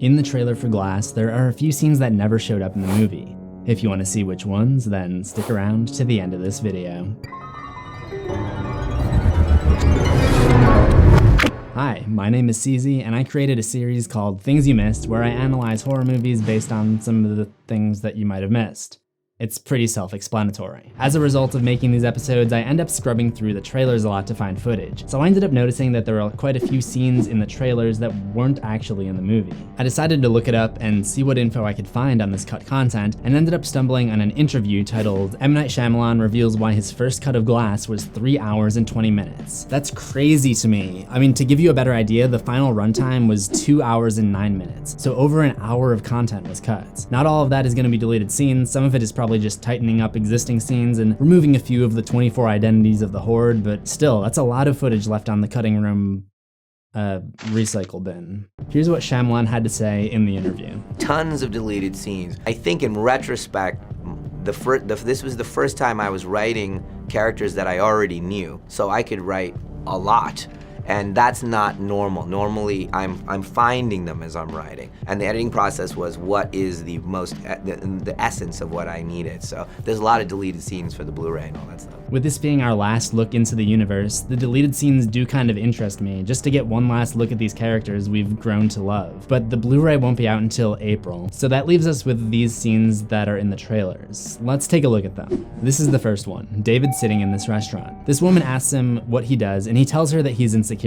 In the trailer for Glass, there are a few scenes that never showed up in the movie. If you want to see which ones, then stick around to the end of this video. Hi, my name is CZ, and I created a series called Things You Missed, where I analyze horror movies based on some of the things that you might have missed. It's pretty self-explanatory. As a result of making these episodes, I end up scrubbing through the trailers a lot to find footage. So I ended up noticing that there are quite a few scenes in the trailers that weren't actually in the movie. I decided to look it up and see what info I could find on this cut content, and ended up stumbling on an interview titled M. Night Shyamalan reveals why his first cut of Glass was 3 hours and 20 minutes. That's crazy to me. I mean, to give you a better idea, the final runtime was 2 hours and 9 minutes. So over an hour of content was cut. Not all of that is going to be deleted scenes. Some of it is probably just tightening up existing scenes and removing a few of the 24 identities of the Horde, but still, that's a lot of footage left on the cutting room recycle bin. Here's what Shyamalan had to say in the interview. Tons of deleted scenes. I think in retrospect, this was the first time I was writing characters that I already knew, so I could write a lot. And that's not normal. Normally, I'm finding them as I'm writing. And the editing process was what is the essence of what I needed. So there's a lot of deleted scenes for the Blu-ray and all that stuff. With this being our last look into the universe, the deleted scenes do kind of interest me, just to get one last look at these characters we've grown to love. But the Blu-ray won't be out until April, so that leaves us with these scenes that are in the trailers. Let's take a look at them. This is the first one, David sitting in this restaurant. This woman asks him what he does, and he tells her that he's in security.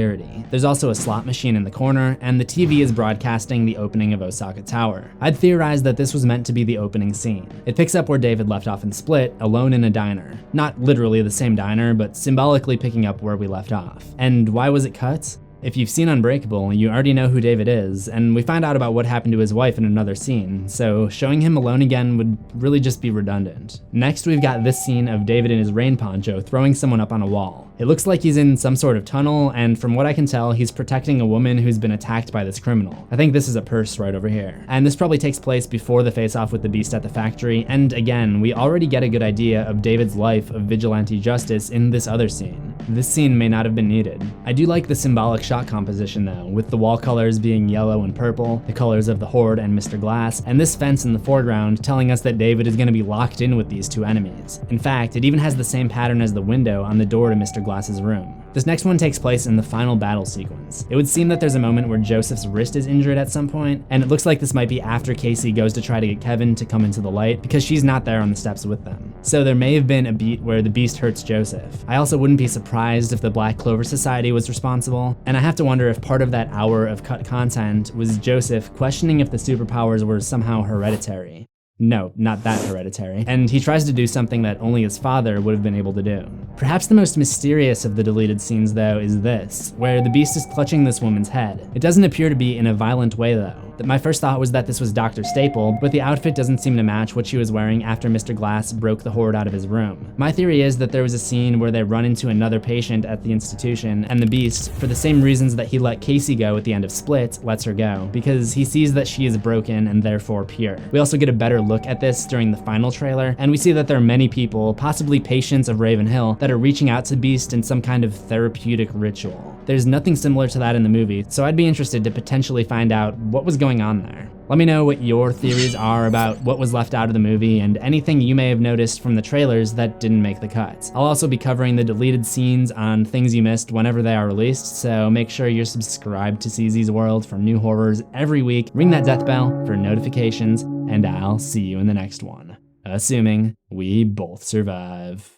There's also a slot machine in the corner, and the TV is broadcasting the opening of Osaka Tower. I'd theorized that this was meant to be the opening scene. It picks up where David left off in Split, alone in a diner. Not literally the same diner, but symbolically picking up where we left off. And why was it cut? If you've seen Unbreakable, you already know who David is, and we find out about what happened to his wife in another scene, so showing him alone again would really just be redundant. Next, we've got this scene of David in his rain poncho throwing someone up on a wall. It looks like he's in some sort of tunnel, and from what I can tell, he's protecting a woman who's been attacked by this criminal. I think this is a purse right over here. And this probably takes place before the face-off with the Beast at the factory, and again, we already get a good idea of David's life of vigilante justice in this other scene. This scene may not have been needed. I do like the symbolic shot composition though, with the wall colors being yellow and purple, the colors of the Horde and Mr. Glass, and this fence in the foreground telling us that David is going to be locked in with these two enemies. In fact, it even has the same pattern as the window on the door to Mr. Glass's room. This next one takes place in the final battle sequence. It would seem that there's a moment where Joseph's wrist is injured at some point, and it looks like this might be after Casey goes to try to get Kevin to come into the light because she's not there on the steps with them. So there may have been a beat where the Beast hurts Joseph. I also wouldn't be surprised if the Black Clover Society was responsible, and I have to wonder if part of that hour of cut content was Joseph questioning if the superpowers were somehow hereditary. No, not that hereditary. And he tries to do something that only his father would have been able to do. Perhaps the most mysterious of the deleted scenes though is this, where the Beast is clutching this woman's head. It doesn't appear to be in a violent way though. My first thought was that this was Dr. Staple, but the outfit doesn't seem to match what she was wearing after Mr. Glass broke the Horde out of his room. My theory is that there was a scene where they run into another patient at the institution, and the Beast, for the same reasons that he let Casey go at the end of Split, lets her go, because he sees that she is broken and therefore pure. We also get a better look at this during the final trailer, and we see that there are many people, possibly patients of Raven Hill, that are reaching out to Beast in some kind of therapeutic ritual. There's nothing similar to that in the movie, so I'd be interested to potentially find out what was going on there. Let me know what your theories are about what was left out of the movie and anything you may have noticed from the trailers that didn't make the cut. I'll also be covering the deleted scenes on Things You Missed whenever they are released, so make sure you're subscribed to CZsWorld for new horrors every week. Ring that death bell for notifications, and I'll see you in the next one. Assuming we both survive.